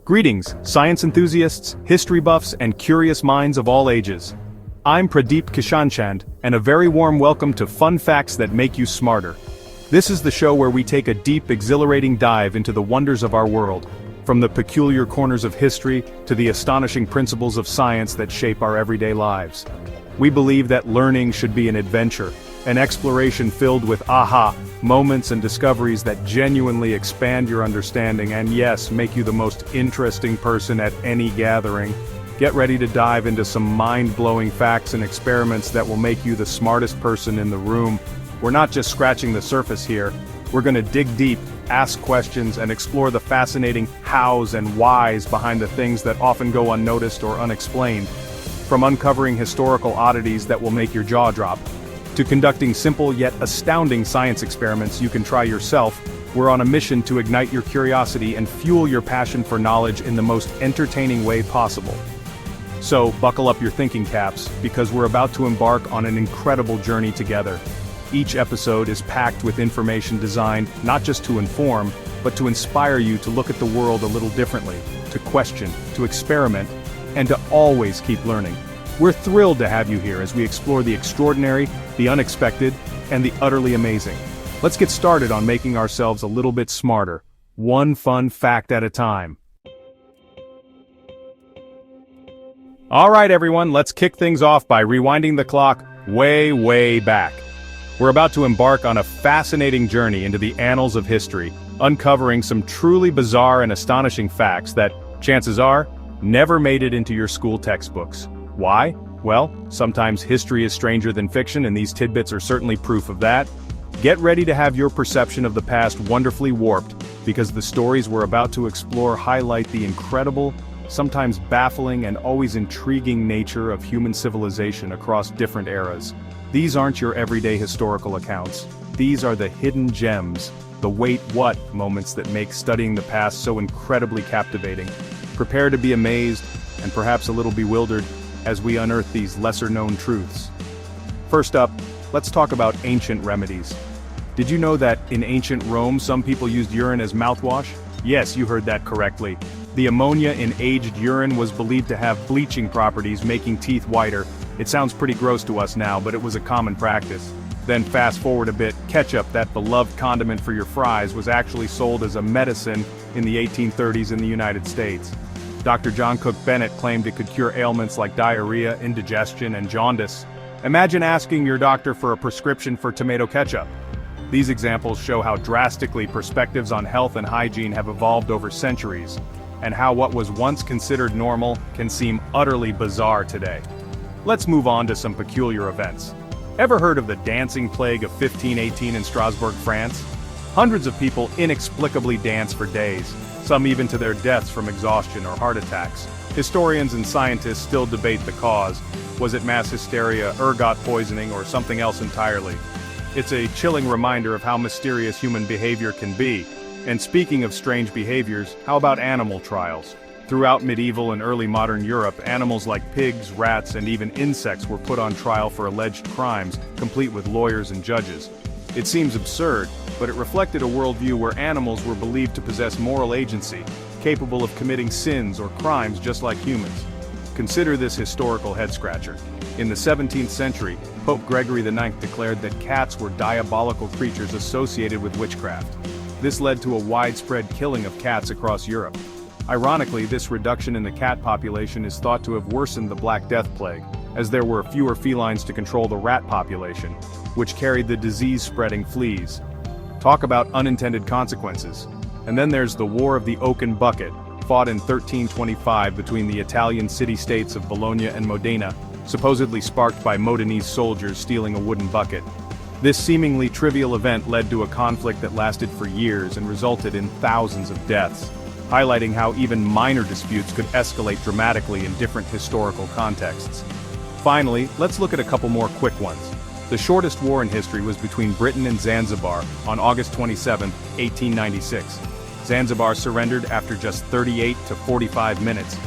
Greetings, science enthusiasts, history buffs, and curious minds of all ages. I'm Pradeep Kishanchand, and a very warm welcome to Fun Facts That Make You Smarter. This is the show where we take a deep, exhilarating dive into the wonders of our world, from the peculiar corners of history to the astonishing principles of science that shape our everyday lives. We believe that learning should be an adventure, an exploration filled with aha moments and discoveries that genuinely expand your understanding and, yes, make you the most interesting person at any gathering. Get ready to dive into some mind-blowing facts and experiments that will make you the smartest person in the room. We're not just scratching the surface here. We're going to dig deep, ask questions, and explore the fascinating hows and whys behind the things that often go unnoticed or unexplained. From uncovering historical oddities that will make your jaw drop, to conducting simple yet astounding science experiments you can try yourself, we're on a mission to ignite your curiosity and fuel your passion for knowledge in the most entertaining way possible. So, buckle up your thinking caps, because we're about to embark on an incredible journey together. Each episode is packed with information designed not just to inform, but to inspire you to look at the world a little differently, to question, to experiment, and to always keep learning. We're thrilled to have you here as we explore the extraordinary, the unexpected, and the utterly amazing. Let's get started on making ourselves a little bit smarter, one fun fact at a time. Alright everyone, let's kick things off by rewinding the clock way back. We're about to embark on a fascinating journey into the annals of history, uncovering some truly bizarre and astonishing facts that, chances are, never made it into your school textbooks. Why? Well, sometimes history is stranger than fiction, and these tidbits are certainly proof of that. Get ready to have your perception of the past wonderfully warped, because the stories we're about to explore highlight the incredible, sometimes baffling and always intriguing nature of human civilization across different eras. These aren't your everyday historical accounts. These are the hidden gems, the wait what moments that make studying the past so incredibly captivating. Prepare to be amazed, and perhaps a little bewildered, as we unearth these lesser-known truths. First up, let's talk about ancient remedies. Did you know that in ancient Rome some people used urine as mouthwash? Yes, you heard that correctly. The ammonia in aged urine was believed to have bleaching properties, making teeth whiter. It sounds pretty gross to us now, but it was a common practice. Then fast forward a bit, ketchup, that beloved condiment for your fries, was actually sold as a medicine in the 1830s in the United States. Dr. John Cook Bennett claimed it could cure ailments like diarrhea, indigestion, and jaundice. Imagine asking your doctor for a prescription for tomato ketchup. These examples show how drastically perspectives on health and hygiene have evolved over centuries, and how what was once considered normal can seem utterly bizarre today. Let's move on to some peculiar events. Ever heard of the dancing plague of 1518 in Strasbourg, France? Hundreds of people inexplicably danced for days, some even to their deaths from exhaustion or heart attacks. Historians and scientists still debate the cause. Was it mass hysteria, ergot poisoning, or something else entirely? It's a chilling reminder of how mysterious human behavior can be. And speaking of strange behaviors, how about animal trials? Throughout medieval and early modern Europe, animals like pigs, rats, and even insects were put on trial for alleged crimes, complete with lawyers and judges. It seems absurd, but it reflected a worldview where animals were believed to possess moral agency, capable of committing sins or crimes just like humans. Consider this historical head-scratcher. In the 17th century, Pope Gregory IX declared that cats were diabolical creatures associated with witchcraft. This led to a widespread killing of cats across Europe. Ironically, this reduction in the cat population is thought to have worsened the Black Death plague, as there were fewer felines to control the rat population, which carried the disease-spreading fleas. Talk about unintended consequences. And then there's the War of the Oaken Bucket, fought in 1325 between the Italian city-states of Bologna and Modena, supposedly sparked by Modenese soldiers stealing a wooden bucket. This seemingly trivial event led to a conflict that lasted for years and resulted in thousands of deaths, highlighting how even minor disputes could escalate dramatically in different historical contexts. Finally, let's look at a couple more quick ones. The shortest war in history was between Britain and Zanzibar on August 27, 1896. Zanzibar surrendered after just 38 to 45 minutes.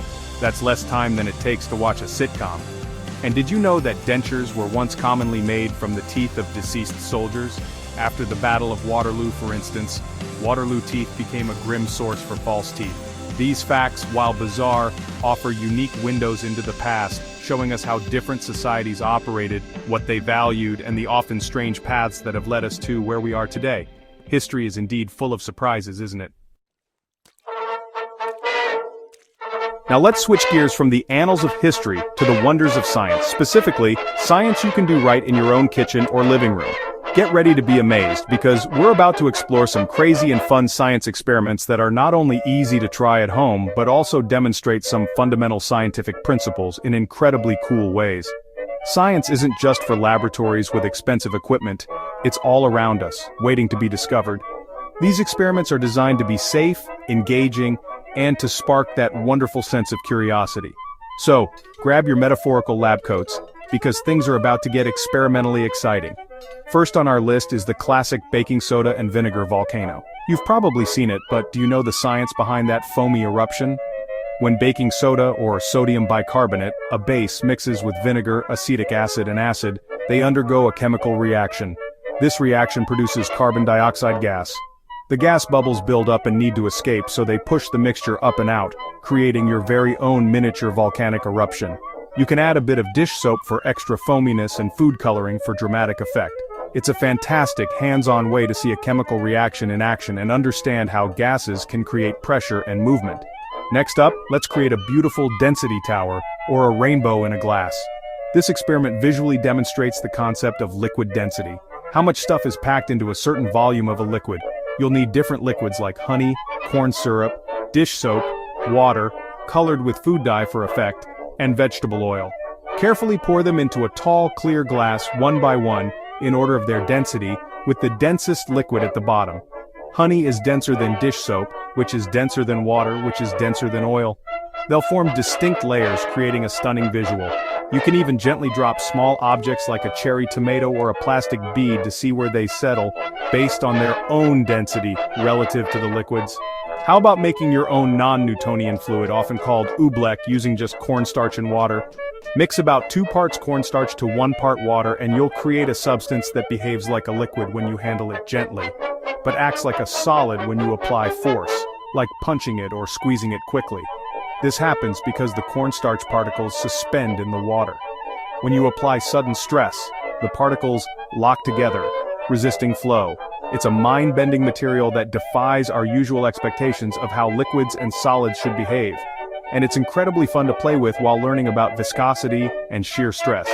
That's less time than it takes to watch a sitcom. And did you know that dentures were once commonly made from the teeth of deceased soldiers? After the Battle of Waterloo, for instance, Waterloo teeth became a grim source for false teeth. These facts, while bizarre, offer unique windows into the past, showing us how different societies operated, what they valued, and the often strange paths that have led us to where we are today. History is indeed full of surprises, isn't it? Now let's switch gears from the annals of history to the wonders of science, specifically, science you can do right in your own kitchen or living room. Get ready to be amazed, because we're about to explore some crazy and fun science experiments that are not only easy to try at home, but also demonstrate some fundamental scientific principles in incredibly cool ways. Science isn't just for laboratories with expensive equipment, it's all around us, waiting to be discovered. These experiments are designed to be safe, engaging, and to spark that wonderful sense of curiosity. So, grab your metaphorical lab coats, because things are about to get experimentally exciting. First on our list is the classic baking soda and vinegar volcano. You've probably seen it, but do you know the science behind that foamy eruption? When baking soda, or sodium bicarbonate, a base, mixes with vinegar, acetic acid, and acid, they undergo a chemical reaction. This reaction produces carbon dioxide gas. The gas bubbles build up and need to escape, so they push the mixture up and out, creating your very own miniature volcanic eruption. You can add a bit of dish soap for extra foaminess and food coloring for dramatic effect. It's a fantastic, hands-on way to see a chemical reaction in action and understand how gases can create pressure and movement. Next up, let's create a beautiful density tower, or a rainbow in a glass. This experiment visually demonstrates the concept of liquid density. How much stuff is packed into a certain volume of a liquid? You'll need different liquids like honey, corn syrup, dish soap, water, colored with food dye for effect, and vegetable oil. Carefully pour them into a tall, clear glass one by one, in order of their density, with the densest liquid at the bottom. Honey is denser than dish soap, which is denser than water, which is denser than oil. They'll form distinct layers, creating a stunning visual. You can even gently drop small objects like a cherry tomato or a plastic bead to see where they settle, based on their own density relative to the liquids. How about making your own non-Newtonian fluid, often called oobleck, using just cornstarch and water? Mix about 2 parts cornstarch to 1 part water, and you'll create a substance that behaves like a liquid when you handle it gently, but acts like a solid when you apply force, like punching it or squeezing it quickly. This happens because the cornstarch particles suspend in the water. When you apply sudden stress, the particles lock together, resisting flow. It's a mind-bending material that defies our usual expectations of how liquids and solids should behave. And it's incredibly fun to play with while learning about viscosity and shear stress.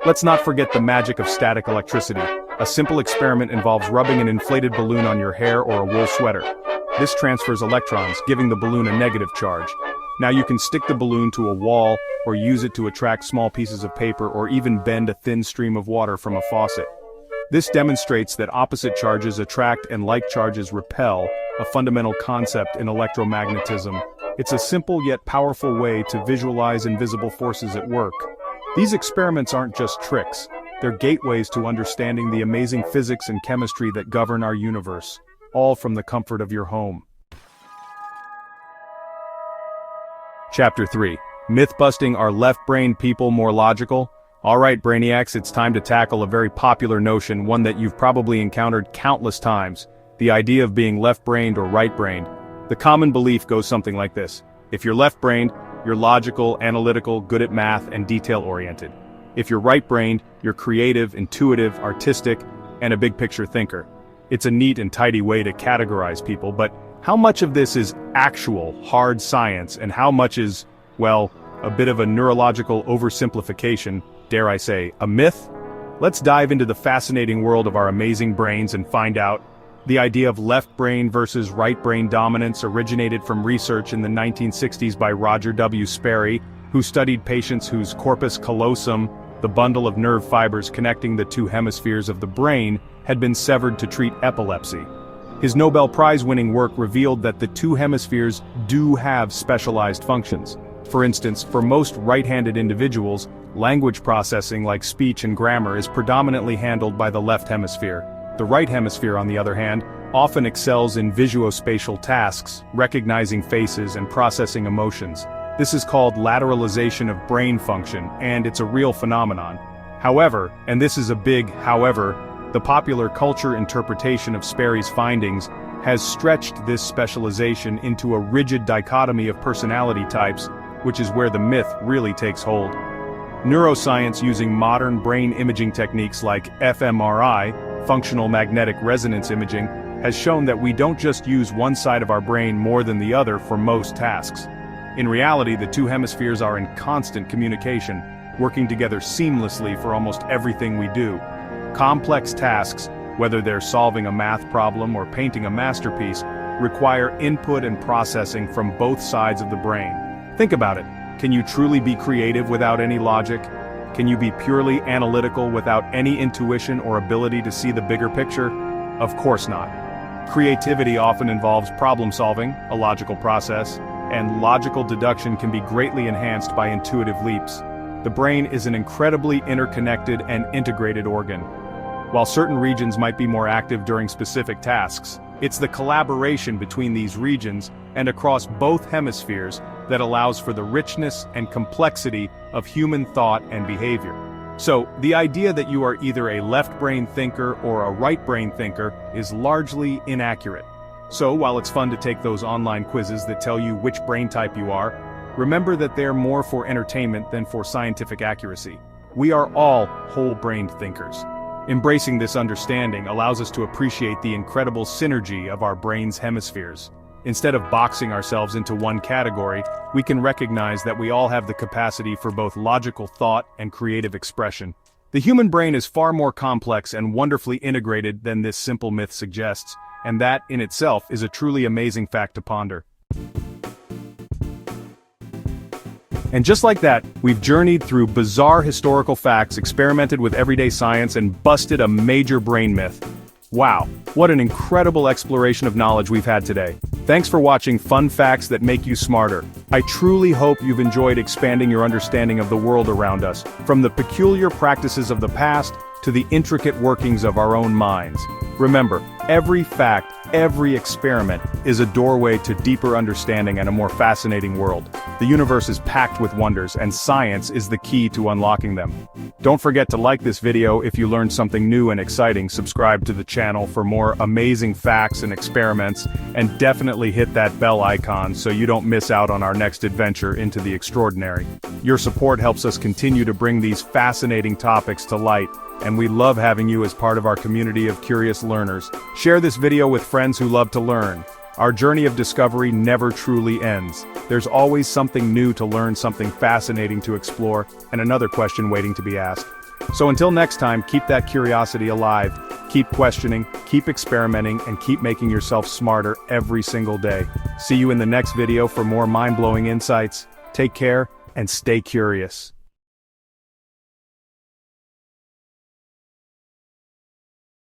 Let's not forget the magic of static electricity. A simple experiment involves rubbing an inflated balloon on your hair or a wool sweater. This transfers electrons, giving the balloon a negative charge. Now you can stick the balloon to a wall, or use it to attract small pieces of paper, or even bend a thin stream of water from a faucet. This demonstrates that opposite charges attract and like charges repel, a fundamental concept in electromagnetism. It's a simple yet powerful way to visualize invisible forces at work. These experiments aren't just tricks, they're gateways to understanding the amazing physics and chemistry that govern our universe, all from the comfort of your home. Chapter 3. Myth-busting: Are left-brained people more logical? Alright, Brainiacs, it's time to tackle a very popular notion, one that you've probably encountered countless times: the idea of being left-brained or right-brained. The common belief goes something like this: if you're left-brained, you're logical, analytical, good at math, and detail-oriented. If you're right-brained, you're creative, intuitive, artistic, and a big-picture thinker. It's a neat and tidy way to categorize people, but how much of this is actual, hard science, and how much is, well, a bit of a neurological oversimplification, dare I say, a myth? Let's dive into the fascinating world of our amazing brains and find out. The idea of left brain versus right brain dominance originated from research in the 1960s by Roger W. Sperry, who studied patients whose corpus callosum, the bundle of nerve fibers connecting the 2 hemispheres of the brain, had been severed to treat epilepsy. His Nobel Prize-winning work revealed that the 2 hemispheres do have specialized functions. For instance, for most right-handed individuals, language processing like speech and grammar is predominantly handled by the left hemisphere. The right hemisphere, on the other hand, often excels in visuospatial tasks, recognizing faces and processing emotions. This is called lateralization of brain function, and it's a real phenomenon. However, and this is a big however, the popular culture interpretation of Sperry's findings has stretched this specialization into a rigid dichotomy of personality types, which is where the myth really takes hold. Neuroscience, using modern brain imaging techniques like fMRI, functional magnetic resonance imaging, has shown that we don't just use one side of our brain more than the other for most tasks. In reality, the two hemispheres are in constant communication, working together seamlessly for almost everything we do. Complex tasks, whether they're solving a math problem or painting a masterpiece, require input and processing from both sides of the brain. Think about it. Can you truly be creative without any logic? Can you be purely analytical without any intuition or ability to see the bigger picture? Of course not. Creativity often involves problem solving, a logical process, and logical deduction can be greatly enhanced by intuitive leaps. The brain is an incredibly interconnected and integrated organ. While certain regions might be more active during specific tasks, it's the collaboration between these regions and across both hemispheres that allows for the richness and complexity of human thought and behavior. So, the idea that you are either a left-brain thinker or a right-brain thinker is largely inaccurate. So, while it's fun to take those online quizzes that tell you which brain type you are, remember that they're more for entertainment than for scientific accuracy. We are all whole-brained thinkers. Embracing this understanding allows us to appreciate the incredible synergy of our brain's hemispheres. Instead of boxing ourselves into one category, we can recognize that we all have the capacity for both logical thought and creative expression. The human brain is far more complex and wonderfully integrated than this simple myth suggests, and that, in itself, is a truly amazing fact to ponder. And just like that, we've journeyed through bizarre historical facts, experimented with everyday science, and busted a major brain myth. Wow, what an incredible exploration of knowledge we've had today. Thanks for watching Fun Facts That Make You Smarter. I truly hope you've enjoyed expanding your understanding of the world around us, from the peculiar practices of the past to the intricate workings of our own minds. Remember, every fact, every experiment is a doorway to deeper understanding and a more fascinating world. The universe is packed with wonders, and science is the key to unlocking them. Don't forget to like this video if you learned something new and exciting, subscribe to the channel for more amazing facts and experiments, and definitely hit that bell icon so you don't miss out on our next adventure into the extraordinary. Your support helps us continue to bring these fascinating topics to light, and we love having you as part of our community of curious learners. Share this video with friends who love to learn. Our journey of discovery never truly ends. There's always something new to learn, something fascinating to explore, and another question waiting to be asked. So until next time, keep that curiosity alive, keep questioning, keep experimenting, and keep making yourself smarter every single day. See you in the next video for more mind-blowing insights. Take care, and stay curious.